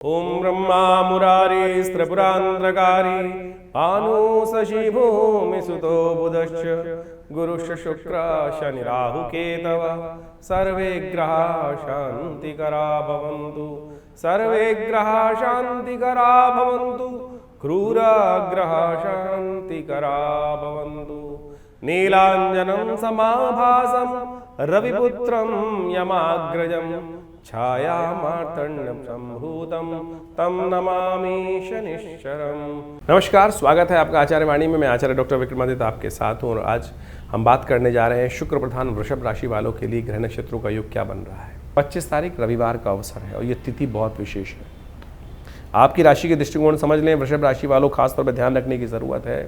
ओम ब्रह्मा मुरारी स्त्रिपुरांध्रकारी भानु शशि भूमि सुतो बुधश्च गुरुश्च शुक्र शनि राहु केतव सर्वे ग्रहा शांतिकरा भवन्तु सर्वे ग्रहा शांतिकरा भवन्तु क्रूरा ग्रहा शांतिकरा भवन्तु नीलांजनं समाभासं रविपुत्रं यमाग्रजं छाया मार्तंड संभूतम तम नमामि शनिश्चरम। नमस्कार, स्वागत है आपका आचार्य वाणी में। मैं आचार्य डॉक्टर विक्रमादित्य आपके साथ हूँ और आज हम बात करने जा रहे हैं शुक्र प्रधान वृषभ राशि वालों के लिए ग्रह नक्षत्रों का योग क्या बन रहा है। 25 तारीख रविवार का अवसर है और ये तिथि बहुत विशेष है। आपकी राशि के दृष्टिकोण समझ लें। वृषभ राशि वालों खासतौर पर ध्यान रखने की जरूरत है।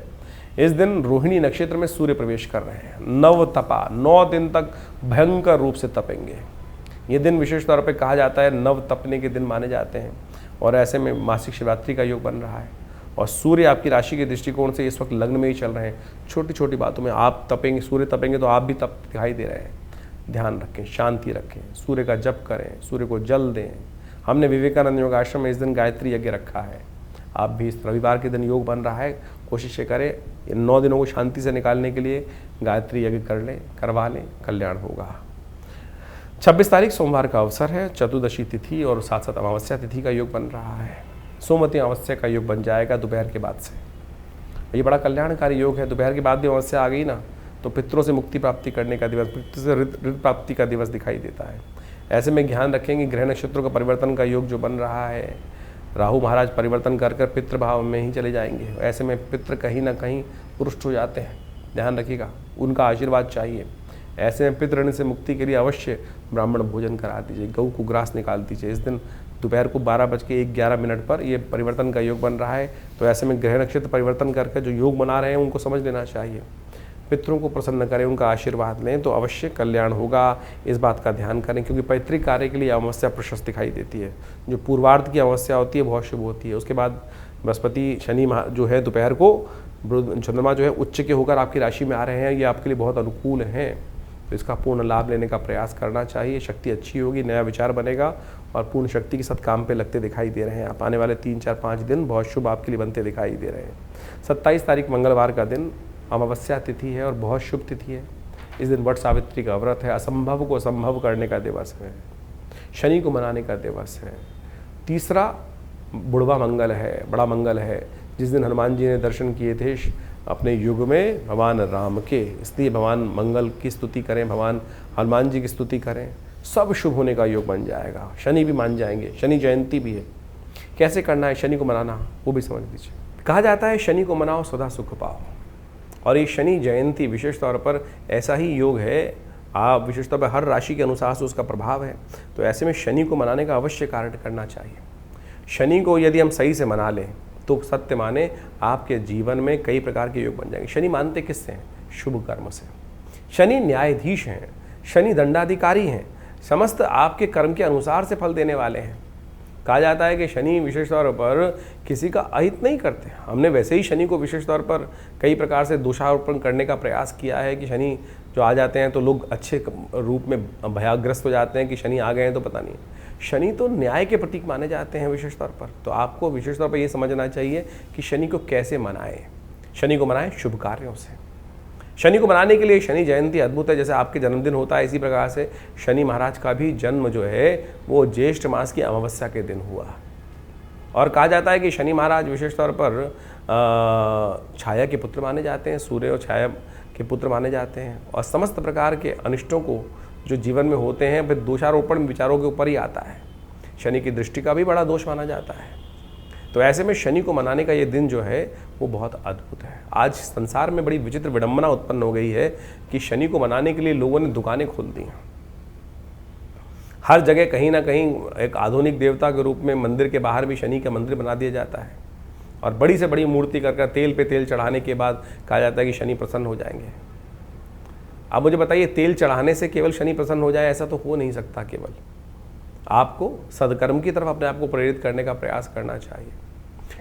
इस दिन रोहिणी नक्षत्र में सूर्य प्रवेश कर रहे हैं। नव तपा 9 दिन तक भयंकर रूप से तपेंगे। ये दिन विशेष तौर पे कहा जाता है नव तपने के दिन माने जाते हैं और ऐसे में मासिक शिवरात्रि का योग बन रहा है और सूर्य आपकी राशि के दृष्टिकोण से इस वक्त लग्न में ही चल रहे हैं। छोटी छोटी बातों में आप तपेंगे, सूर्य तपेंगे तो आप भी तप दिखाई दे रहे हैं। ध्यान रखें, शांति रखें, सूर्य का जप करें, सूर्य को जल दें। हमने विवेकानंद योग आश्रम में इस दिन गायत्री यज्ञ रखा है। आप भी इस रविवार के दिन योग बन रहा है, कोशिश करें 9 दिनों को शांति से निकालने के लिए गायत्री यज्ञ कर लें, करवा लें, कल्याण होगा। 26 तारीख सोमवार का अवसर है। चतुर्दशी तिथि और साथ साथ अमावस्या तिथि का योग बन रहा है। सोमवती अमावस्या का योग बन जाएगा दोपहर के बाद से। ये बड़ा कल्याणकारी योग है। दोपहर के बाद भी अमावस्या आ गई ना तो पितरों से मुक्ति प्राप्ति करने का दिवस, पितरों से ऋत प्राप्ति का दिवस दिखाई देता है। ऐसे में ध्यान रखेंगे ग्रह नक्षत्रों का परिवर्तन का योग जो बन रहा है, राहु महाराज परिवर्तन कर कर पितृ भाव में ही चले जाएंगे। ऐसे में पितृ कहीं ना कहीं पुरुष हो जाते हैं। ध्यान रखिएगा, उनका आशीर्वाद चाहिए। ऐसे में पितृ ऋण से मुक्ति के लिए अवश्य ब्राह्मण भोजन करा दीजिए, गऊ को ग्रास निकाल दीजिए। इस दिन दोपहर को 12:11 पर ये परिवर्तन का योग बन रहा है। तो ऐसे में ग्रह नक्षत्र परिवर्तन करके जो योग बना रहे हैं उनको समझ लेना चाहिए। पितरों को प्रसन्न करें, उनका आशीर्वाद लें तो अवश्य कल्याण होगा। इस बात का ध्यान करें क्योंकि पैतृक कार्य के लिए अमावस्या प्रशस्त दिखाई देती है। जो पूर्वार्ध की अमावस्या होती है बहुत शुभ होती है। उसके बाद बृहस्पति शनि जो है दोपहर को चंद्रमा जो है उच्च के होकर आपकी राशि में आ रहे हैं। ये आपके लिए बहुत अनुकूल हैं, तो इसका पूर्ण लाभ लेने का प्रयास करना चाहिए। शक्ति अच्छी होगी, नया विचार बनेगा और पूर्ण शक्ति के साथ काम पे लगते दिखाई दे रहे हैं आप। आने वाले 3, 4, 5 दिन बहुत शुभ आपके लिए बनते दिखाई दे रहे हैं। 27 तारीख मंगलवार का दिन अमावस्या तिथि है और बहुत शुभ तिथि है। इस दिन वट सावित्री का व्रत है। असंभव को संभव करने का दिवस है। शनि को मनाने का दिवस है। तीसरा बुढ़वा मंगल है, बड़ा मंगल है, जिस दिन हनुमान जी ने दर्शन किए थे अपने युग में भगवान राम के। इसलिए भगवान मंगल की स्तुति करें, भगवान हनुमान जी की स्तुति करें, सब शुभ होने का योग बन जाएगा। शनि भी मान जाएंगे। शनि जयंती भी है। कैसे करना है शनि को मनाना वो भी समझ लीजिए। कहा जाता है शनि को मनाओ सदा सुख पाओ, और ये शनि जयंती विशेष तौर पर ऐसा ही योग है। आप विशेष तौर पर हर राशि के अनुसार से उसका प्रभाव है। तो ऐसे में शनि को मनाने का अवश्य कार्य करना चाहिए। शनि को यदि हम सही से मना लें तो सत्य माने आपके जीवन में कई प्रकार के योग बन जाएंगे। शनि मानते किससे हैं? शुभ कर्म से। शनि न्यायाधीश हैं, शनि दंडाधिकारी हैं, समस्त आपके कर्म के अनुसार से फल देने वाले हैं। कहा जाता है कि शनि विशेष तौर पर किसी का अहित नहीं करते। हमने वैसे ही शनि को विशेष तौर पर कई प्रकार से दोषारोपण करने का प्रयास किया है कि शनि जो आ जाते हैं तो लोग अच्छे रूप में भयाग्रस्त हो जाते हैं कि शनि आ गए हैं तो पता नहीं। शनि तो न्याय के प्रतीक माने जाते हैं विशेष तौर पर। तो आपको विशेष तौर पर ये समझना चाहिए कि शनि को कैसे मनाएं। शनि को मनाएं शुभ कार्यों से। शनि को मनाने के लिए शनि जयंती अद्भुत है। जैसे आपके जन्मदिन होता है इसी प्रकार से शनि महाराज का भी जन्म जो है वो ज्येष्ठ मास की अमावस्या के दिन हुआ। और कहा जाता है कि शनि महाराज विशेष तौर पर छाया के पुत्र माने जाते हैं, सूर्य और छाया के पुत्र माने जाते हैं। और समस्त प्रकार के अनिष्टों को जो जीवन में होते हैं फिर दोषारोपण विचारों के ऊपर ही आता है। शनि की दृष्टि का भी बड़ा दोष माना जाता है। तो ऐसे में शनि को मनाने का ये दिन जो है वो बहुत अद्भुत है। आज संसार में बड़ी विचित्र विडंबना उत्पन्न हो गई है कि शनि को मनाने के लिए लोगों ने दुकानें खोल दी हैं। हर जगह कहीं ना कहीं एक आधुनिक देवता के रूप में मंदिर के बाहर भी शनि का मंदिर बना दिया जाता है और बड़ी से बड़ी मूर्ति कर तेल पे तेल चढ़ाने के बाद कहा जाता है कि शनि प्रसन्न हो जाएंगे। अब मुझे बताइए, तेल चढ़ाने से केवल शनि प्रसन्न हो जाए ऐसा तो हो नहीं सकता। केवल आपको सदकर्म की तरफ अपने आप को प्रेरित करने का प्रयास करना चाहिए।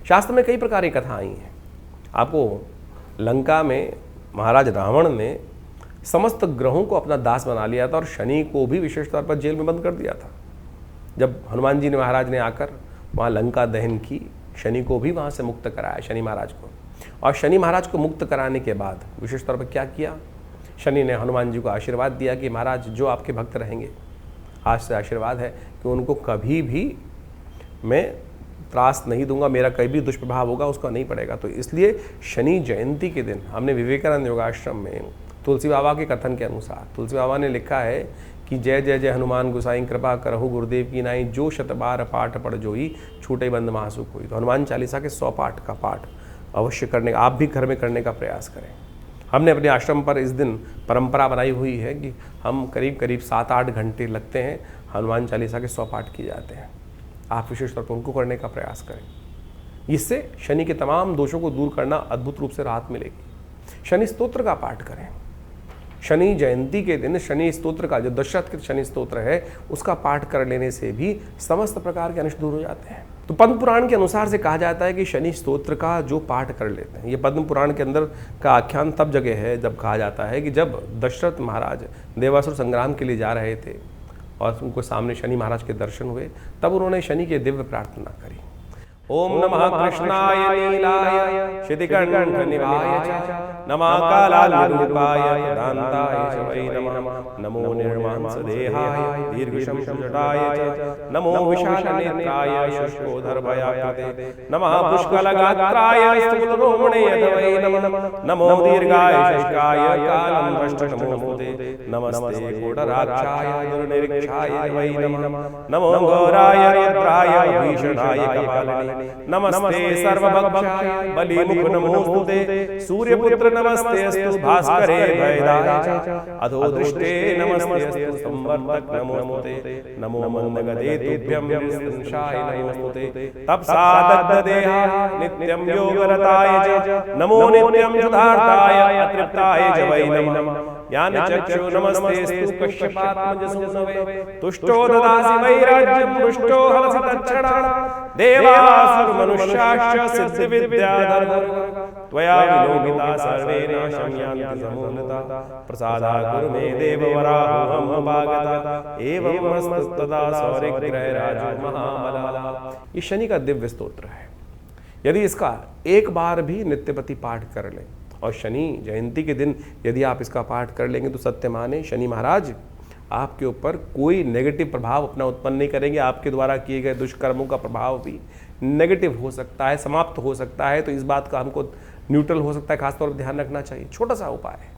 शास्त्र में कई प्रकार की कथा आई हैं। आपको लंका में महाराज रावण ने समस्त ग्रहों को अपना दास बना लिया था और शनि को भी विशेष तौर पर जेल में बंद कर दिया था। जब हनुमान जी ने महाराज ने आकर वहाँ लंका दहन की, शनि को भी वहाँ से मुक्त कराया, शनि महाराज को। और शनि महाराज को मुक्त कराने के बाद विशेष तौर पर क्या किया, शनि ने हनुमान जी को आशीर्वाद दिया कि महाराज जो आपके भक्त रहेंगे, आज से आशीर्वाद है कि उनको कभी भी मैं त्रास नहीं दूंगा, मेरा कहीं भी दुष्प्रभाव होगा उसका नहीं पड़ेगा। तो इसलिए शनि जयंती के दिन हमने विवेकानंद योगाश्रम में तुलसी बाबा के कथन के अनुसार, तुलसी बाबा ने लिखा है कि जय जय जय हनुमान गोसाई कृपा करहु गुरुदेव की नाई, जो शतबार पाठ पढ़ जोई छूटे बंद महासुख हुई। तो हनुमान चालीसा के 100 पाठ का पाठ अवश्य करने, आप भी घर में करने का प्रयास करें। हमने अपने आश्रम पर इस दिन परंपरा बनाई हुई है कि हम करीब करीब 7-8 घंटे लगते हैं, हनुमान चालीसा के 100 पाठ किए जाते हैं। आप विशेष तौर पर उनको करने का प्रयास करें। इससे शनि के तमाम दोषों को दूर करना अद्भुत रूप से राहत मिलेगी। शनि स्तोत्र का पाठ करें। शनि जयंती के दिन शनि स्तोत्र का, जो दशरथ शनि स्तोत्र है, उसका पाठ कर लेने से भी समस्त प्रकार के अनिष्ट दूर हो जाते हैं। तो पद्म पुराण के अनुसार से कहा जाता है कि शनि स्तोत्र का जो पाठ कर लेते हैं, ये पद्म पुराण के अंदर का आख्यान तब जगह है जब कहा जाता है कि जब दशरथ महाराज देवासुर संग्राम के लिए जा रहे थे और उनको सामने शनि महाराज के दर्शन हुए, तब उन्होंने शनि के दिव्य प्रार्थना करी। ओम नमः कृष्णाय नीलाय शितिकण्ठ निभाय च, नमः कालाग्निरूपाय दान्ताय च वै नमः, नमो निर्मांस देहाय दीर्घशंशुजटाय च, नमो विशालनेत्राय शुष्कोदरभयाकृते, नमः पुष्कलगात्राय स्थूलरोमणे वै नमः, नमो दीर्घाय शुष्काय कालं दृष्ट नमोस्तुते, नमस्ते कोटराक्षाय दुर्निरीक्षाय वै नमः, नमो घोराय रुद्राय भीषणाय कपालिने, नमस्ते सर्वभक्षाय बलिमुख नमोस्तुते, सूर्यपुत्र नमस्ते अस्तु भास्करे भयदाय, अधो दृष्टे नमस्ते अस्तु संवर्तक नमोस्तुते, नमो मंदगते तुभ्यं संशाय नमोस्तुते, तपसा दग्धदेहाय नित्यं योगरताय च, नमो नित्यं सुधार्ताय अतृप्ताय च वै नमः, ज्ञानचक्षु नमस्तेस्तु कश्यपात्मजसूनवे, तुष्टो ददासि वैराज्यं पुष्टो हरसि तच्छरणा, देवासुर मनुष्याश्च सिद्धिविद्याधर, त्वया विलोकिता सर्वे नाशं यान्ति समूलता, प्रसादात् कुरु मे देववराहं भागता, एवमस्तदा सौरिग्रहराजो महाबला। ये शनि का दिव्य स्तोत्र है। यदि इसका एक बार भी नित्यपति पाठ कर लें और शनि जयंती के दिन यदि आप इसका पाठ कर लेंगे तो सत्य माने शनि महाराज आपके ऊपर कोई नेगेटिव प्रभाव अपना उत्पन्न नहीं करेंगे। आपके द्वारा किए गए दुष्कर्मों का प्रभाव भी नेगेटिव हो सकता है, समाप्त हो सकता है। तो इस बात का हमको न्यूट्रल हो सकता है, खासतौर पर ध्यान रखना चाहिए। छोटा सा उपाय है,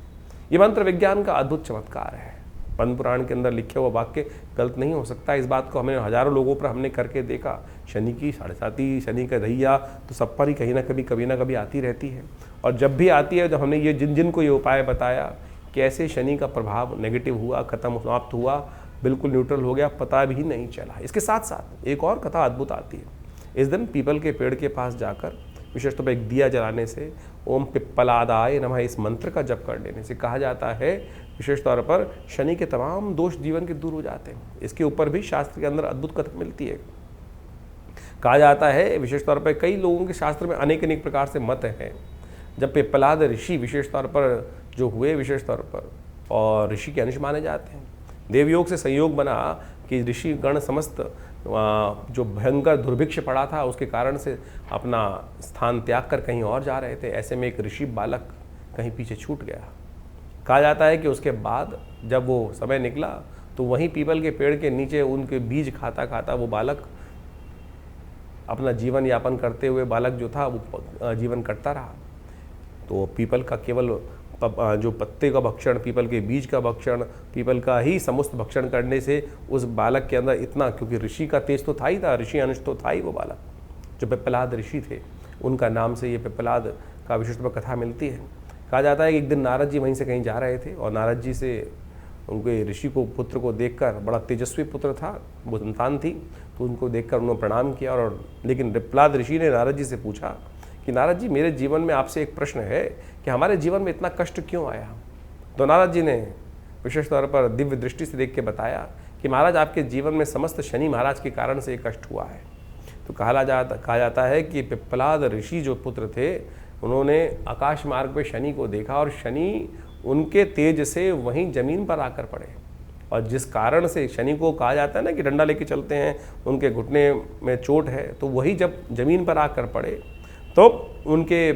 ये मंत्र विज्ञान का अद्भुत चमत्कार है। पद्म पुराण के अंदर लिखे हुआ वाक्य गलत नहीं हो सकता। इस बात को हमें हजारों लोगों पर हमने करके देखा। शनि की 7.5 शनि का दैया तो सब पर ही कभी ना कभी आती रहती है। और जब भी आती है, जब हमने ये जिन को ये उपाय बताया, कैसे शनि का प्रभाव नेगेटिव हुआ, खत्म समाप्त हुआ, बिल्कुल न्यूट्रल हो गया, पता भी नहीं चला। इसके साथ साथ एक और कथा अद्भुत आती है। इस दिन पीपल के पेड़ के पास जाकर विशेष तौर पर एक दिया जलाने से, ओम पिप्पलादाय नमः इस मंत्र का जप कर लेने से कहा जाता है विशेष तौर पर शनि के तमाम दोष जीवन के दूर हो जाते हैं। इसके ऊपर भी शास्त्र के अंदर अद्भुत कथा मिलती है। कहा जाता है विशेष तौर पर कई लोगों के शास्त्र में अनेक प्रकार से मत हैं। जब पिप्पलाद ऋषि विशेष तौर पर जो हुए विशेष तौर पर, और ऋषि के अंश माने जाते हैं, देवयोग से संयोग बना कि ऋषि गण समस्त जो भयंकर दुर्भिक्ष पड़ा था उसके कारण से अपना स्थान त्याग कर कहीं और जा रहे थे। ऐसे में एक ऋषि बालक कहीं पीछे छूट गया। कहा जाता है कि उसके बाद जब वो समय निकला तो वहीं पीपल के पेड़ के नीचे उनके बीज खाता खाता वो बालक अपना जीवन यापन करते हुए बालक जो था वो जीवन करता रहा। तो पीपल का केवल जो पत्ते का भक्षण, पीपल के बीज का भक्षण, पीपल का ही समस्त भक्षण करने से उस बालक के अंदर इतना, क्योंकि ऋषि का तेज तो था ही था, ऋषि अंश तो था ही वो बालक, जो पिप्पलाद ऋषि थे, उनका नाम से ये पिप्पलाद का विशिष्ट कथा मिलती है। कहा जाता है कि एक दिन नारद जी वहीं से कहीं जा रहे थे और नारद जी से उनके ऋषि को पुत्र को देखकर, बड़ा तेजस्वी पुत्र था, वो संतान थी, तो उनको देखकर उन्होंने प्रणाम किया। और लेकिन पिप्पलाद ऋषि ने नारद जी से पूछा कि नारद जी मेरे जीवन में आपसे एक प्रश्न है कि हमारे जीवन में इतना कष्ट क्यों आया। तो नारद जी ने विशेष तौर पर दिव्य दृष्टि से देख के बताया कि महाराज आपके जीवन में समस्त शनि महाराज के कारण से कष्ट हुआ है। तो कहा जाता है कि पिप्पलाद ऋषि जो पुत्र थे उन्होंने आकाश मार्ग पे शनि को देखा और शनि उनके तेज से वहीं जमीन पर आकर पड़े और जिस कारण से शनि को कहा जाता है ना कि डंडा लेके चलते हैं, उनके घुटने में चोट है, तो वही जब जमीन पर आकर पड़े तो उनके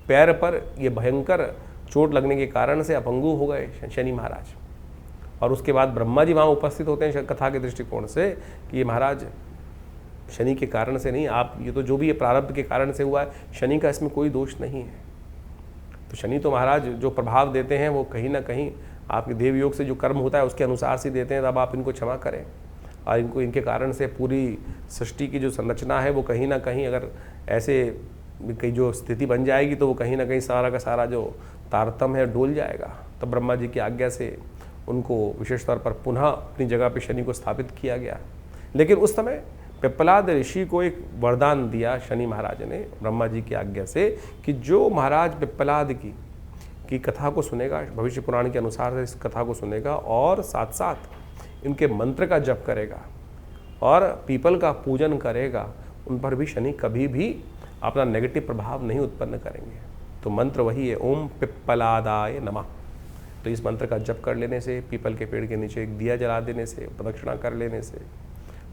पैर पर ये भयंकर चोट लगने के कारण से अपंगु हो गए शनि महाराज। और उसके बाद ब्रह्मा जी वहाँ उपस्थित होते हैं कथा के दृष्टिकोण से कि ये महाराज शनि के कारण से नहीं, आप ये तो जो भी ये प्रारब्ध के कारण से हुआ है, शनि का इसमें कोई दोष नहीं है। तो शनि तो महाराज जो प्रभाव देते हैं वो कहीं ना कहीं आपके देव योग से जो कर्म होता है उसके अनुसार से देते हैं, तब आप इनको क्षमा करें। और इनको इनके कारण से पूरी सृष्टि की जो संरचना है वो कहीं ना कहीं अगर ऐसे कहीं जो स्थिति बन जाएगी तो वो कहीं ना कहीं सारा का सारा जो तारतम्य है डोल जाएगा। तब ब्रह्मा जी की आज्ञा से उनको विशेष तौर पर पुनः अपनी जगह पे शनि को स्थापित किया गया। लेकिन उस समय पिप्पलाद ऋषि को एक वरदान दिया शनि महाराज ने ब्रह्मा जी की आज्ञा से कि जो महाराज पिप्पलाद की कथा को सुनेगा, भविष्य पुराण के अनुसार इस कथा को सुनेगा और साथ साथ इनके मंत्र का जप करेगा और पीपल का पूजन करेगा, उन पर भी शनि कभी भी अपना नेगेटिव प्रभाव नहीं उत्पन्न करेंगे। तो मंत्र वही है, ओम पिप्पलादाय नमः। तो इस मंत्र का जप कर लेने से, पीपल के पेड़ के नीचे एक दिया जला देने से, प्रदक्षिणा कर लेने से,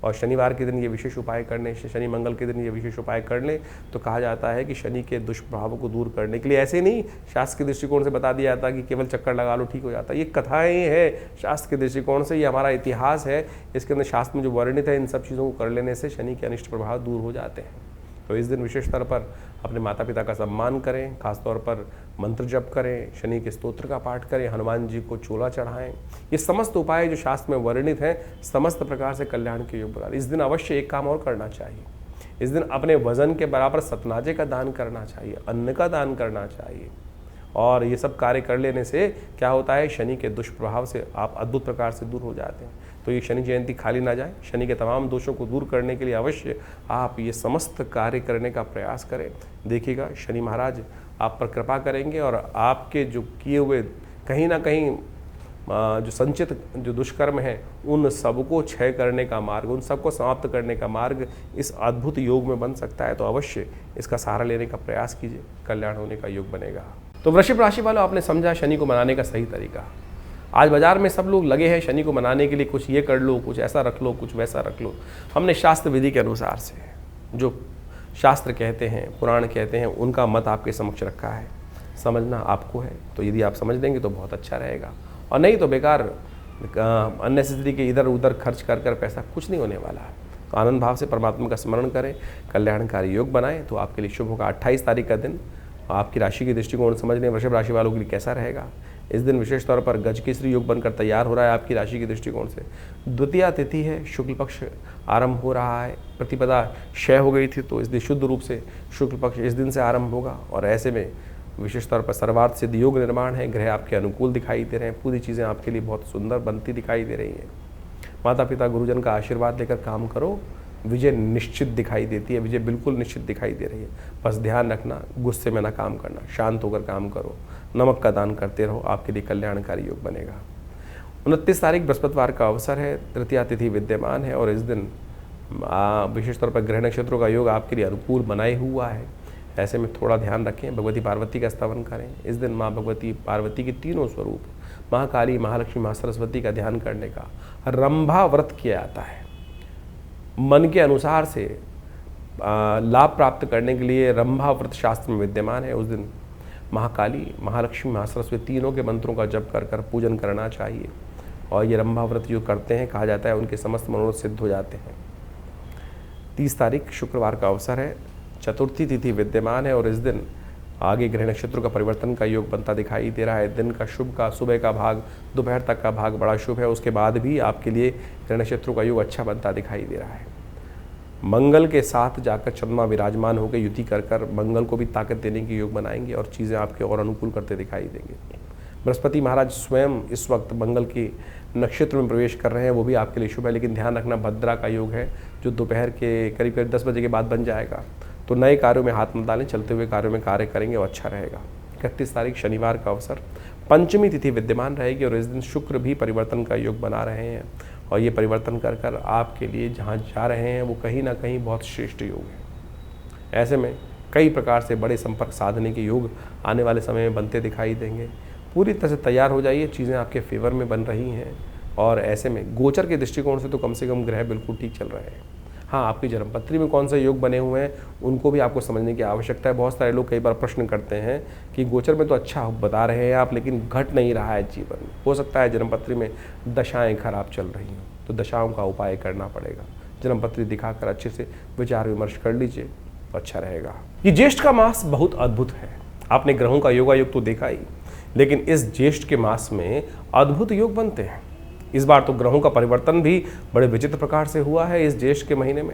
और शनिवार के दिन ये विशेष उपाय करने से, शनि मंगल के दिन ये विशेष उपाय कर लें तो कहा जाता है कि शनि के दुष्प्रभावों को दूर करने के लिए, ऐसे नहीं शास्त्र के दृष्टिकोण से बता दिया जाता कि केवल चक्कर लगा लो ठीक हो जाता। ये कथाएं हैं शास्त्र के दृष्टिकोण से, ये हमारा इतिहास है, इसके अंदर शास्त्र में जो वर्णित है इन सब चीज़ों को कर लेने से शनि के अनिष्ट प्रभाव दूर हो जाते हैं। तो इस दिन विशेष तौर पर अपने माता पिता का सम्मान करें, खासतौर पर मंत्र जप करें, शनि के स्तोत्र का पाठ करें, हनुमान जी को चोला चढ़ाएं। ये समस्त उपाय जो शास्त्र में वर्णित हैं समस्त प्रकार से कल्याण के योग बना। इस दिन अवश्य एक काम और करना चाहिए, इस दिन अपने वजन के बराबर सतनाजे का दान करना चाहिए, अन्न का दान करना चाहिए। और ये सब कार्य कर लेने से क्या होता है, शनि के दुष्प्रभाव से आप अद्भुत प्रकार से दूर हो जाते हैं। तो ये शनि जयंती खाली ना जाए, शनि के तमाम दोषों को दूर करने के लिए अवश्य आप ये समस्त कार्य करने का प्रयास करें। देखिएगा शनि महाराज आप पर कृपा करेंगे और आपके जो किए हुए कहीं ना कहीं जो संचित जो दुष्कर्म है उन सबको क्षय करने का मार्ग, उन सबको समाप्त करने का मार्ग इस अद्भुत योग में बन सकता है। तो अवश्य इसका सहारा लेने का प्रयास कीजिए, कल्याण होने का योग बनेगा। तो वृश्चिक राशि वालों, आपने समझा शनि को मनाने का सही तरीका। आज बाजार में सब लोग लगे हैं शनि को मनाने के लिए, कुछ ये कर लो, कुछ ऐसा रख लो, कुछ वैसा रख लो। हमने शास्त्र विधि के अनुसार से जो शास्त्र कहते हैं, पुराण कहते हैं, उनका मत आपके समक्ष रखा है, समझना आपको है। तो यदि आप समझ लेंगे तो बहुत अच्छा रहेगा, और नहीं तो बेकार अननेसेसरी के इधर उधर खर्च कर कर पैसा कुछ नहीं होने वाला है। तो आनंद भाव से परमात्मा का स्मरण करें, कल्याणकारी योग बनाएं तो आपके लिए शुभ होगा। 28 तारीख का दिन आपकी राशि के दृष्टिकोण समझ लें वृषभ राशि वालों के लिए कैसा रहेगा। इस दिन विशेष तौर पर गजकेसरी योग बनकर तैयार हो रहा है आपकी राशि के दृष्टिकोण से। द्वितीया तिथि है, शुक्ल पक्ष आरंभ हो रहा है, प्रतिपदा क्षय हो गई थी तो इसलिए शुद्ध रूप से शुक्ल पक्ष इस दिन से आरंभ होगा। और ऐसे में विशेष तौर पर सर्वार्थ सिद्ध योग निर्माण है, ग्रह आपके अनुकूल दिखाई दे रहे हैं, पूरी चीज़ें आपके लिए बहुत सुंदर बनती दिखाई दे रही हैं। माता पिता गुरुजन का आशीर्वाद लेकर काम करो, विजय निश्चित दिखाई देती है, विजय बिल्कुल निश्चित दिखाई दे रही है। बस ध्यान रखना, गुस्से में ना काम करना, शांत होकर काम करो, नमक का दान करते रहो, आपके लिए कल्याणकारी योग बनेगा। 29 तारीख बृहस्पतिवार का अवसर है, तृतीया तिथि विद्यमान है और इस दिन विशेष तौर पर ग्रह नक्षत्रों का योग आपके लिए अनुकूल बनाए हुआ है। ऐसे में थोड़ा ध्यान रखें, भगवती पार्वती का स्तवन करें। इस दिन माँ भगवती पार्वती के तीनों स्वरूप महाकाली, महालक्ष्मी, माँ सरस्वती का ध्यान करने का रंभा व्रत किया जाता है। मन के अनुसार से लाभ प्राप्त करने के लिए रंभा व्रत शास्त्र में विद्यमान है। उस दिन महाकाली, महालक्ष्मी, महा सरस्वती तीनों के मंत्रों का जप कर कर पूजन करना चाहिए। और ये रंभा व्रत जो करते हैं कहा जाता है उनके समस्त मनोरथ सिद्ध हो जाते हैं। 30 तारीख शुक्रवार का अवसर है, चतुर्थी तिथि विद्यमान है और इस दिन आगे ग्रह नक्षत्रों का परिवर्तन का योग बनता दिखाई दे रहा है। दिन का शुभ का सुबह का भाग, दोपहर तक का भाग बड़ा शुभ है, उसके बाद भी आपके लिए ग्रह नक्षत्रों का योग अच्छा बनता दिखाई दे रहा है। मंगल के साथ जाकर चंद्रमा विराजमान होकर युति कर कर मंगल को भी ताकत देने की योग बनाएंगे और चीज़ें आपके और अनुकूल करते दिखाई देंगे। बृहस्पति महाराज स्वयं इस वक्त मंगल की नक्षत्र में प्रवेश कर रहे हैं, वो भी आपके लिए शुभ है, लेकिन ध्यान रखना भद्रा का योग है जो दोपहर के करीब करीब 10 बजे के बाद बन जाएगा। तो नए कार्यों में हाथ मत डालें, चलते हुए कार्यों में कार्य करेंगे और अच्छा रहेगा। 31 तारीख शनिवार का अवसर, पंचमी तिथि विद्यमान रहेगी और इस दिन शुक्र भी परिवर्तन का योग बना रहे हैं और ये परिवर्तन कर कर आपके लिए जहाँ जा रहे हैं वो कहीं ना कहीं बहुत श्रेष्ठ योग है। ऐसे में कई प्रकार से बड़े संपर्क साधने के योग आने वाले समय में बनते दिखाई देंगे। पूरी तरह से तैयार हो जाइए, चीज़ें आपके फेवर में बन रही हैं। और ऐसे में गोचर के दृष्टिकोण से तो कम से कम ग्रह बिल्कुल ठीक चल रहे हैं। हाँ, आपकी जन्मपत्री में कौन से योग बने हुए हैं उनको भी आपको समझने की आवश्यकता है। बहुत सारे लोग कई बार प्रश्न करते हैं कि गोचर में तो अच्छा बता रहे हैं आप, लेकिन घट नहीं रहा है जीवन में। हो सकता है जन्मपत्री में दशाएं खराब चल रही हों, तो दशाओं का उपाय करना पड़ेगा। जन्मपत्री दिखाकर अच्छे से विचार विमर्श कर लीजिए, अच्छा रहेगा। ये ज्येष्ठ का मास बहुत अद्भुत है। आपने ग्रहों का योगायोग तो देखा ही, लेकिन इस ज्येष्ठ के मास में अद्भुत योग बनते हैं। इस बार तो ग्रहों का परिवर्तन भी बड़े विचित्र प्रकार से हुआ है इस ज्येष्ठ के महीने में।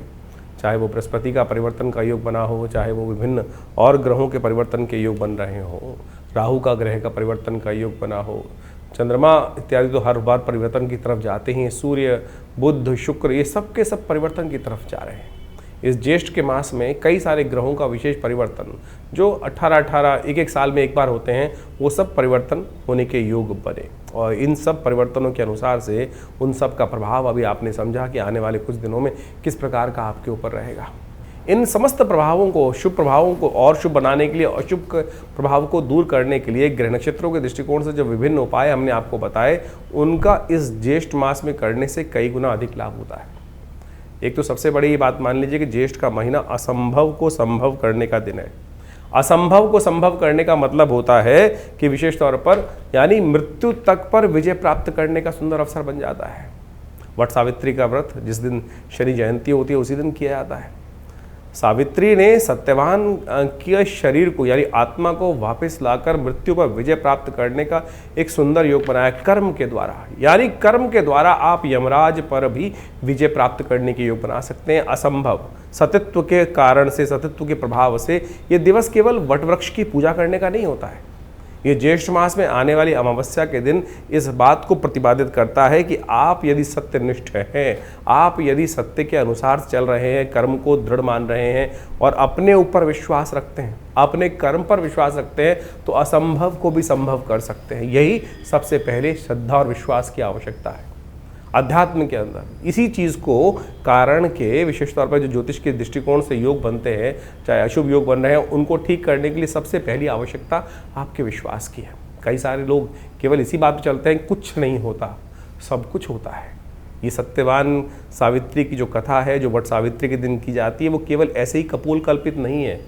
चाहे वो बृहस्पति का परिवर्तन का योग बना हो, चाहे वो विभिन्न और ग्रहों के परिवर्तन के योग बन रहे हो, राहु का ग्रह का परिवर्तन का योग बना हो, चंद्रमा इत्यादि तो हर बार परिवर्तन की तरफ जाते हैं। सूर्य, बुध, शुक्र, ये सब के सब परिवर्तन की तरफ जा रहे हैं। इस ज्येष्ठ के मास में कई सारे ग्रहों का विशेष परिवर्तन जो 18-18 एक साल में एक बार होते हैं, वो सब परिवर्तन होने के योग बने। और इन सब परिवर्तनों के अनुसार से उन सब का प्रभाव अभी आपने समझा कि आने वाले कुछ दिनों में किस प्रकार का आपके ऊपर रहेगा। इन समस्त प्रभावों को, शुभ प्रभावों को और शुभ बनाने के लिए, अशुभ प्रभाव को दूर करने के लिए ग्रह नक्षत्रों के दृष्टिकोण से जो विभिन्न उपाय हमने आपको बताए, उनका इस ज्येष्ठ मास में करने से कई गुना अधिक लाभ होता है। एक तो सबसे बड़ी ये बात मान लीजिए कि ज्येष्ठ का महीना असंभव को संभव करने का दिन है। असंभव को संभव करने का मतलब होता है कि विशेष तौर पर यानी मृत्यु तक पर विजय प्राप्त करने का सुंदर अवसर बन जाता है। वट सावित्री का व्रत जिस दिन शनि जयंती होती है उसी दिन किया जाता है। सावित्री ने सत्यवान के शरीर को यानी आत्मा को वापस लाकर मृत्यु पर विजय प्राप्त करने का एक सुंदर योग बनाया कर्म के द्वारा। यानी कर्म के द्वारा आप यमराज पर भी विजय प्राप्त करने के योग बना सकते हैं। असंभव सतित्व के कारण से, सतित्व के प्रभाव से ये दिवस केवल वटवृक्ष की पूजा करने का नहीं होता है। ये ज्येष्ठ मास में आने वाली अमावस्या के दिन इस बात को प्रतिपादित करता है कि आप यदि सत्यनिष्ठ हैं, आप यदि सत्य के अनुसार चल रहे हैं, कर्म को दृढ़ मान रहे हैं और अपने ऊपर विश्वास रखते हैं, अपने कर्म पर विश्वास रखते हैं, तो असंभव को भी संभव कर सकते हैं। यही सबसे पहले श्रद्धा और विश्वास की आवश्यकता है अध्यात्म के अंदर। इसी चीज़ को कारण के विशेष तौर पर जो ज्योतिष के दृष्टिकोण से योग बनते हैं, चाहे अशुभ योग बन रहे हैं, उनको ठीक करने के लिए सबसे पहली आवश्यकता आपके विश्वास की है। कई सारे लोग केवल इसी बात पर चलते हैं कुछ नहीं होता, सब कुछ होता है। ये सत्यवान सावित्री की जो कथा है, जो वट सावित्री के दिन की जाती है, वो केवल ऐसे ही कपोल कल्पित नहीं है।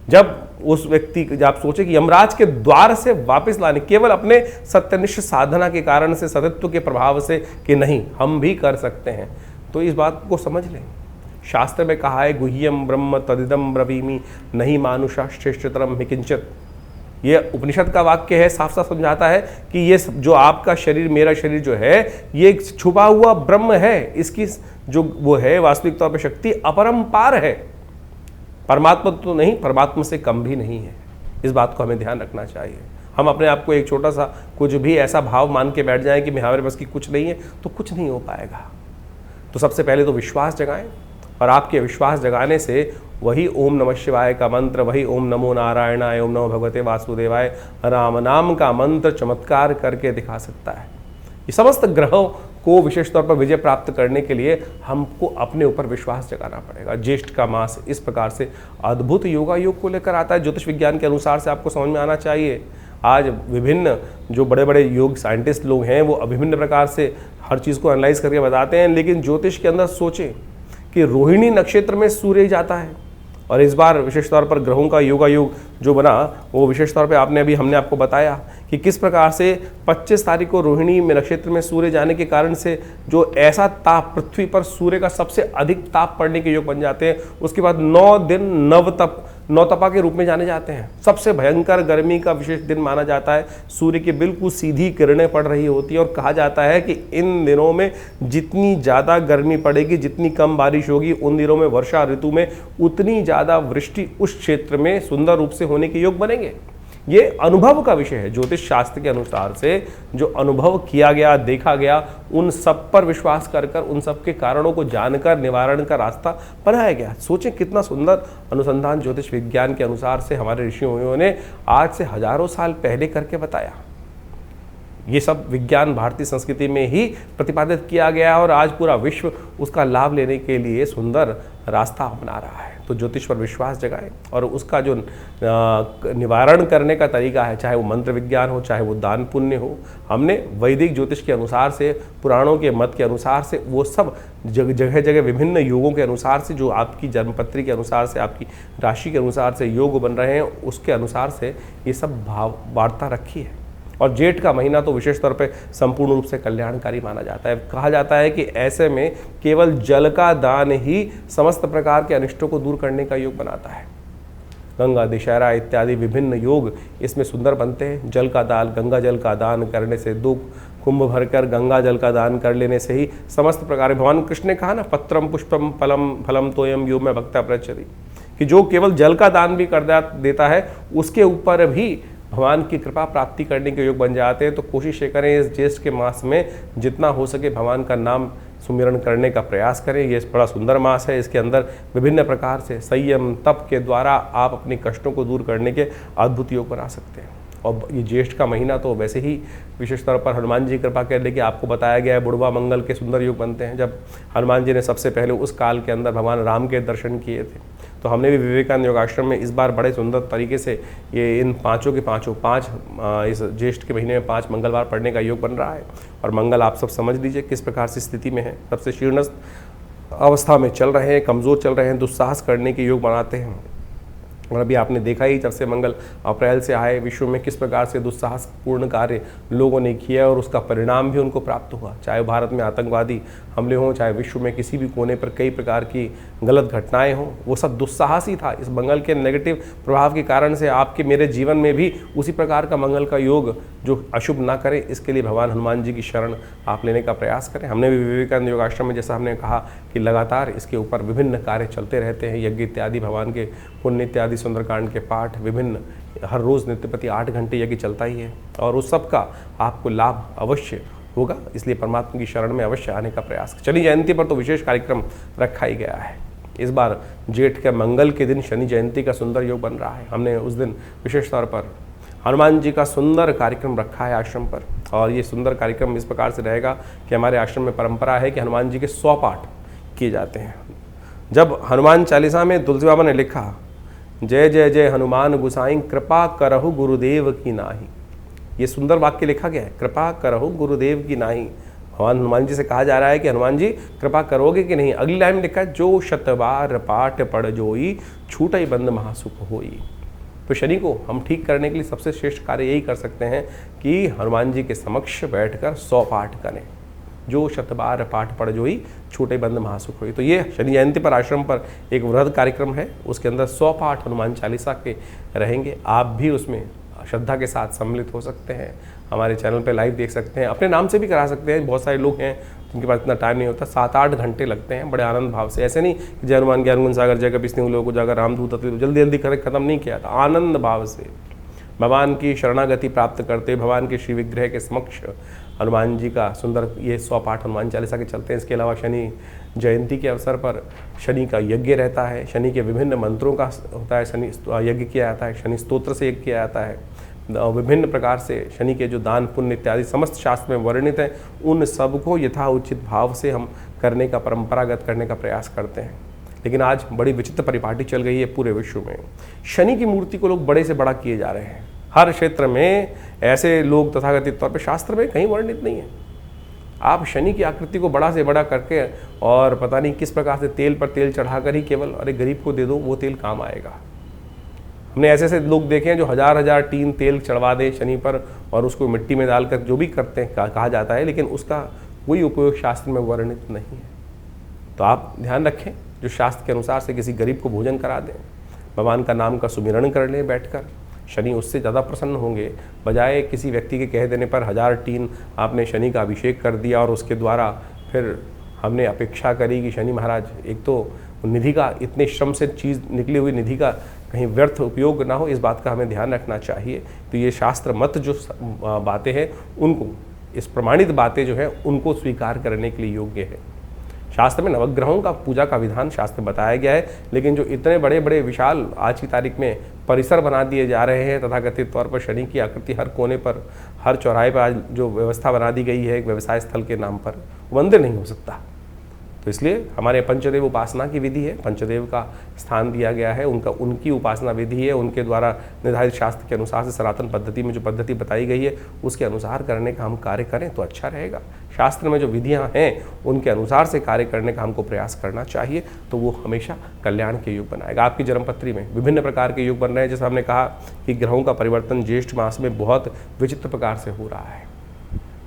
जब उस व्यक्ति, जब आप सोचे कि यमराज के द्वार से वापस लाने केवल अपने सत्यनिष्ठ साधना के कारण से, सतत्व के प्रभाव से कि नहीं हम भी कर सकते हैं, तो इस बात को समझ लें। शास्त्र में कहा है गुह्यम ब्रह्म तदिदम ब्रवीमि नहीं मानुषा श्रेष्ठतरम हिकिंचित। ये उपनिषद का वाक्य है, साफ साफ समझाता है कि ये जो आपका शरीर, मेरा शरीर जो है, ये छुपा हुआ ब्रह्म है। इसकी जो वो है वास्तविक तौर पर शक्ति अपरंपार है। परमात्मा तो नहीं, परमात्मा से कम भी नहीं है। इस बात को हमें ध्यान रखना चाहिए। हम अपने आप को एक छोटा सा कुछ भी ऐसा भाव मान के बैठ जाएं कि हमारे पास की कुछ नहीं है, तो कुछ नहीं हो पाएगा। तो सबसे पहले तो विश्वास जगाएं, और आपके विश्वास जगाने से वही ओम नमः शिवाय का मंत्र, वही ओम नमो नारायणाय, ओम नमो भगवते वासुदेवाय, राम नाम का मंत्र चमत्कार करके दिखा सकता है। ये समस्त ग्रहों को विशेष तौर पर विजय प्राप्त करने के लिए हमको अपने ऊपर विश्वास जगाना पड़ेगा। ज्येष्ठ का मास इस प्रकार से अद्भुत योगा योग को लेकर आता है। ज्योतिष विज्ञान के अनुसार से आपको समझ में आना चाहिए। आज विभिन्न जो बड़े बड़े योग साइंटिस्ट लोग हैं, वो विभिन्न प्रकार से हर चीज़ को एनालाइज करके बताते हैं, लेकिन ज्योतिष के अंदर सोचें कि रोहिणी नक्षत्र में सूर्य जाता है, और इस बार विशेष तौर पर ग्रहों का योगा योग जो बना, वो विशेष तौर पे हमने आपको बताया कि किस प्रकार से 25 तारीख को रोहिणी में नक्षत्र में सूर्य जाने के कारण से जो ऐसा ताप, पृथ्वी पर सूर्य का सबसे अधिक ताप पड़ने के योग बन जाते हैं। उसके बाद 9 दिन नवतपा के रूप में जाने जाते हैं। सबसे भयंकर गर्मी का विशेष दिन माना जाता है। सूर्य की बिल्कुल सीधी किरणें पड़ रही होती है, और कहा जाता है कि इन दिनों में जितनी ज़्यादा गर्मी पड़ेगी, जितनी कम बारिश होगी, उन दिनों में वर्षा ऋतु में उतनी ज़्यादा वृष्टि उस क्षेत्र में सुंदर रूप से होने के योग बनेंगे। ये अनुभव का विषय है। ज्योतिष शास्त्र के अनुसार से जो अनुभव किया गया, देखा गया, उन सब पर विश्वास कर उन सब के कारणों को जानकर निवारण का रास्ता बनाया गया। सोचें कितना सुंदर अनुसंधान ज्योतिष विज्ञान के अनुसार से हमारे ऋषियों ने आज से हजारों साल पहले करके बताया। ये सब विज्ञान भारतीय संस्कृति में ही प्रतिपादित किया गया, और आज पूरा विश्व उसका लाभ लेने के लिए सुंदर रास्ता अपना रहा है। तो ज्योतिष पर विश्वास जगाएं और उसका जो निवारण करने का तरीका है, चाहे वो मंत्र विज्ञान हो, चाहे वो दान पुण्य हो, हमने वैदिक ज्योतिष के अनुसार से, पुराणों के मत के अनुसार से, वो सब जगह जगह विभिन्न योगों के अनुसार से, जो आपकी जन्मपत्री के अनुसार से, आपकी राशि के अनुसार से योग बन रहे हैं, उसके अनुसार से ये सब भाव वार्ता रखी है। और जेठ का महीना तो विशेष तौर पे संपूर्ण रूप से कल्याणकारी माना जाता है। कहा जाता है कि ऐसे में केवल जल का दान ही समस्त प्रकार के अनिष्टों को दूर करने का योग बनाता है। गंगा दशहरा इत्यादि विभिन्न योग इसमें सुंदर बनते हैं। जल का दान, गंगा जल का दान करने से, 2 कुंभ भरकर गंगा जल का दान कर लेने से ही समस्त प्रकार, भगवान कृष्ण ने कहा ना, पत्रम पुष्पम फलम फलम तोयम यो में भक्ता प्रचरी, कि जो केवल जल का दान भी कर देता है उसके ऊपर भी भगवान की कृपा प्राप्ति करने के योग बन जाते हैं। तो कोशिश ये करें इस ज्येष्ठ के मास में जितना हो सके भगवान का नाम सुमिरन करने का प्रयास करें। ये बड़ा सुंदर मास है, इसके अंदर विभिन्न प्रकार से संयम तप के द्वारा आप अपने कष्टों को दूर करने के अद्भुत योग बना सकते हैं। और ये ज्येष्ठ का महीना तो वैसे ही विशेष तौर पर हनुमान जी कृपा कर ले कि आपको बताया गया है बुढ़वा मंगल के सुंदर योग बनते हैं। जब हनुमान जी ने सबसे पहले उस काल के अंदर भगवान राम के दर्शन किए थे, तो हमने भी विवेकानंद योगाश्रम में इस बार बड़े सुंदर तरीके से ये इन पाँचों के पाँच इस ज्येष्ठ के महीने में 5 मंगलवार पढ़ने का योग बन रहा है। और मंगल आप सब समझ लीजिए किस प्रकार से स्थिति में है, सबसे शीर्णस्थ अवस्था में चल रहे हैं, कमज़ोर चल रहे हैं, दुस्साहस करने के योग बनाते हैं। और अभी आपने देखा ही जब से मंगल अप्रैल से आए, विश्व में किस प्रकार से दुस्साहसपूर्ण कार्य लोगों ने किया और उसका परिणाम भी उनको प्राप्त हुआ। चाहे भारत में आतंकवादी हमले हों, चाहे विश्व में किसी भी कोने पर कई प्रकार की गलत घटनाएं हों, वो सब दुस्साहस ही था। इस मंगल के नेगेटिव प्रभाव के कारण से आपके मेरे जीवन में भी उसी प्रकार का मंगल का योग जो अशुभ ना करे, इसके लिए भगवान हनुमान जी की शरण आप लेने का प्रयास करें। हमने भी विवेकानंद योगाश्रम में जैसा हमने कहा कि लगातार इसके ऊपर विभिन्न कार्य चलते रहते हैं, यज्ञ इत्यादि, भगवान के पुण्य इत्यादि, सुंदरकांड के पाठ, विभिन्न हर रोज़ नित्य प्रति 8 घंटे यज्ञ चलता ही है और उस सब का आपको लाभ अवश्य होगा। इसलिए परमात्मा की शरण में अवश्य आने का प्रयास। शनि जयंती पर तो विशेष कार्यक्रम रखा ही गया है। इस बार जेठ के मंगल के दिन शनि जयंती का सुंदर योग बन रहा है। हमने उस दिन विशेष तौर पर हनुमान जी का सुंदर कार्यक्रम रखा है आश्रम पर। और ये सुंदर कार्यक्रम इस प्रकार से रहेगा कि हमारे आश्रम में परंपरा है कि हनुमान जी के 100 पाठ किए जाते हैं। जब हनुमान चालीसा में तुलसी बाबा ने लिखा, जय जय जय हनुमान गुसाई कृपा करहु गुरुदेव की नाही, ये सुंदर वाक्य लिखा गया है, कृपा करहु गुरुदेव की नाही। भगवान हनुमान जी से कहा जा रहा है कि हनुमान जी कृपा करोगे कि नहीं। अगली लाइन में लिखा है, जो शतबार पाठ पढ़ जोई छूटई बंद महासुख होई। तो शनि को हम ठीक करने के लिए सबसे श्रेष्ठ कार्य यही कर सकते हैं कि हनुमान जी के समक्ष बैठकर 100 पाठ करें। जो शतबार पाठ पढ़ जोई छूटे बंद महासुख हुई। तो ये शनि जयंती पर आश्रम पर एक वृहद कार्यक्रम है, उसके अंदर 100 पाठ हनुमान चालीसा के रहेंगे। आप भी उसमें श्रद्धा के साथ सम्मिलित हो सकते हैं। हमारे चैनल पे लाइव देख सकते हैं, अपने नाम से भी करा सकते हैं। बहुत सारे लोग हैं जिनके पास इतना टाइम नहीं होता, 7-8 घंटे लगते हैं बड़े आनंद भाव से। ऐसे नहीं कि जय हनुमान ज्ञान गुण सागर जय कपीस लोगों को जाकर रामदूत जल्दी जल्दी कर खत्म नहीं किया था। आनंद भाव से भगवान की शरणागति प्राप्त करते, भगवान के श्री विग्रह के समक्ष हनुमान जी का सुंदर ये 100 पाठ हनुमान चालीसा के चलते हैं। इसके अलावा शनि जयंती के अवसर पर शनि का यज्ञ रहता है, शनि के विभिन्न मंत्रों का होता है, शनि यज्ञ किया जाता है, शनि स्तोत्र से यज्ञ किया जाता है। विभिन्न प्रकार से शनि के जो दान पुण्य इत्यादि समस्त शास्त्र में वर्णित है, उन सब को यथा उचित भाव से हम करने का, परंपरागत करने का प्रयास करते हैं। लेकिन आज बड़ी विचित्र परिपाटी चल गई है पूरे विश्व में। शनि की मूर्ति को लोग बड़े से बड़ा किए जा रहे हैं। हर क्षेत्र में ऐसे लोग तथाकथित तौर पर शास्त्र में कहीं वर्णित नहीं है। आप शनि की आकृति को बड़ा से बड़ा करके और पता नहीं किस प्रकार से तेल पर तेल चढ़ाकर ही केवल अरे गरीब को दे दो, वो तेल काम आएगा। हमने ऐसे ऐसे लोग देखे हैं जो हजार टीन तेल चढ़वा दें शनि पर और उसको मिट्टी में डालकर जो भी करते हैं कहा जाता है, लेकिन उसका कोई उपयोग शास्त्र में वर्णित नहीं है। तो आप ध्यान रखें, जो शास्त्र के अनुसार से किसी गरीब को भोजन करा दें, भगवान का नाम का सुमिरन कर लें बैठकर, शनि उससे ज़्यादा प्रसन्न होंगे। बजाय किसी व्यक्ति के कह देने पर 1000 टीन आपने शनि का अभिषेक कर दिया और उसके द्वारा फिर हमने अपेक्षा करी कि शनि महाराज एक तो निधि का, इतने श्रम से चीज़ निकली हुई निधि का कहीं व्यर्थ उपयोग ना हो, इस बात का हमें ध्यान रखना चाहिए। तो ये शास्त्र मत जो बातें हैं उनको, इस प्रमाणित बातें जो है उनको स्वीकार करने के लिए योग्य है। शास्त्र में नवग्रहों का पूजा का विधान शास्त्र में बताया गया है, लेकिन जो इतने बड़े बड़े विशाल आज की तारीख में परिसर बना दिए जा रहे हैं, तथाकथित तौर पर शनि की आकृति हर कोने पर, हर चौराहे पर आज जो व्यवस्था बना दी गई है एक व्यवसाय स्थल के नाम पर, वो मंदिर नहीं हो सकता। तो इसलिए हमारे पंचदेव उपासना की विधि है, पंचदेव का स्थान दिया गया है, उनकी उपासना विधि है, उनके द्वारा निर्धारित शास्त्र के अनुसार से सनातन पद्धति में जो पद्धति बताई गई है उसके अनुसार करने का हम कार्य करें तो अच्छा रहेगा। शास्त्र में जो विधियां हैं उनके अनुसार से कार्य करने का हमको प्रयास करना चाहिए, तो वो हमेशा कल्याण के योग बनाएगा। आपकी जन्मपत्री में विभिन्न प्रकार के योग बन रहे हैं, जैसे हमने कहा कि ग्रहों का परिवर्तन ज्येष्ठ मास में बहुत विचित्र प्रकार से हो रहा है,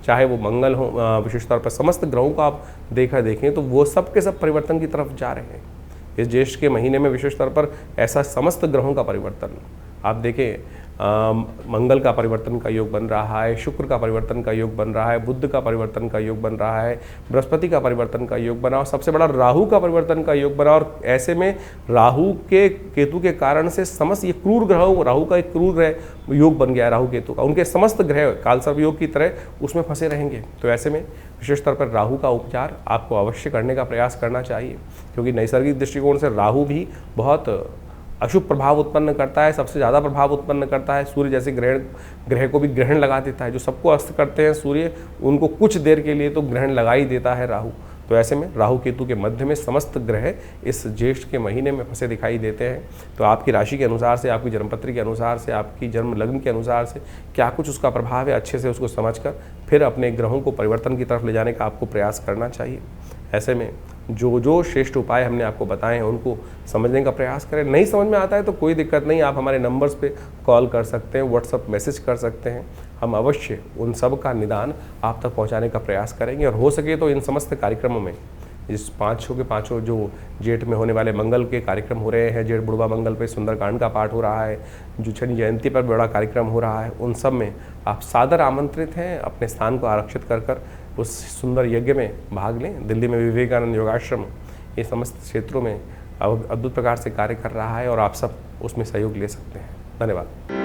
चाहे वो मंगल हो, विशेष तौर पर समस्त ग्रहों को आप देखें तो वो सब के सब परिवर्तन की तरफ जा रहे हैं। इस ज्येष्ठ के महीने में विशेष तौर पर ऐसा समस्त ग्रहों का परिवर्तन आप देखें, मंगल का परिवर्तन का योग बन रहा है, शुक्र का परिवर्तन का योग बन रहा है, बुध का परिवर्तन का योग बन रहा है, बृहस्पति का परिवर्तन का योग बना और सबसे बड़ा राहु का परिवर्तन का योग बना। और ऐसे में राहु के केतु के कारण से समस्त ये क्रूर ग्रह, राहु का एक क्रूर ग्रह योग बन गया है राहु केतु का, उनके समस्त ग्रह कालसर्प योग की तरह उसमें फंसे रहेंगे। तो ऐसे में विशेष तौर पर राहु का उपचार आपको अवश्य करने का प्रयास करना चाहिए, क्योंकि नैसर्गिक दृष्टिकोण से राहु भी बहुत अशुभ प्रभाव उत्पन्न करता है, सबसे ज़्यादा प्रभाव उत्पन्न करता है। सूर्य जैसे ग्रह को भी ग्रहण लगा देता है, जो सबको अस्त करते हैं सूर्य, उनको कुछ देर के लिए तो ग्रहण लगा ही देता है राहु। तो ऐसे में राहु केतु के मध्य में समस्त ग्रह इस ज्येष्ठ के महीने में फंसे दिखाई देते हैं। तो आपकी राशि के अनुसार से, आपकी जन्मपत्री के अनुसार से, आपकी जन्म लग्न के अनुसार से क्या कुछ उसका प्रभाव है, अच्छे से उसको समझकर फिर अपने ग्रहों को परिवर्तन की तरफ ले जाने का आपको प्रयास करना चाहिए। ऐसे में जो श्रेष्ठ उपाय हमने आपको बताए हैं उनको समझने का प्रयास करें। नहीं समझ में आता है तो कोई दिक्कत नहीं, आप हमारे नंबर्स पे कॉल कर सकते हैं, व्हाट्सएप मैसेज कर सकते हैं। हम अवश्य उन सब का निदान आप तक पहुंचाने का प्रयास करेंगे। और हो सके तो इन समस्त कार्यक्रमों में इस पाँचों जो जेठ में होने वाले मंगल के कार्यक्रम हो रहे हैं, जेठ बुढ़वा मंगल पे सुंदरकांड का पाठ हो रहा है, जो शनि जयंती पर बड़ा कार्यक्रम हो रहा है, उन सब में आप सादर आमंत्रित हैं। अपने स्थान को आरक्षित कर उस सुंदर यज्ञ में भाग लें। दिल्ली में विवेकानंद योगाश्रम ये समस्त क्षेत्रों में अद्भुत प्रकार से कार्य कर रहा है और आप सब उसमें सहयोग ले सकते हैं। धन्यवाद।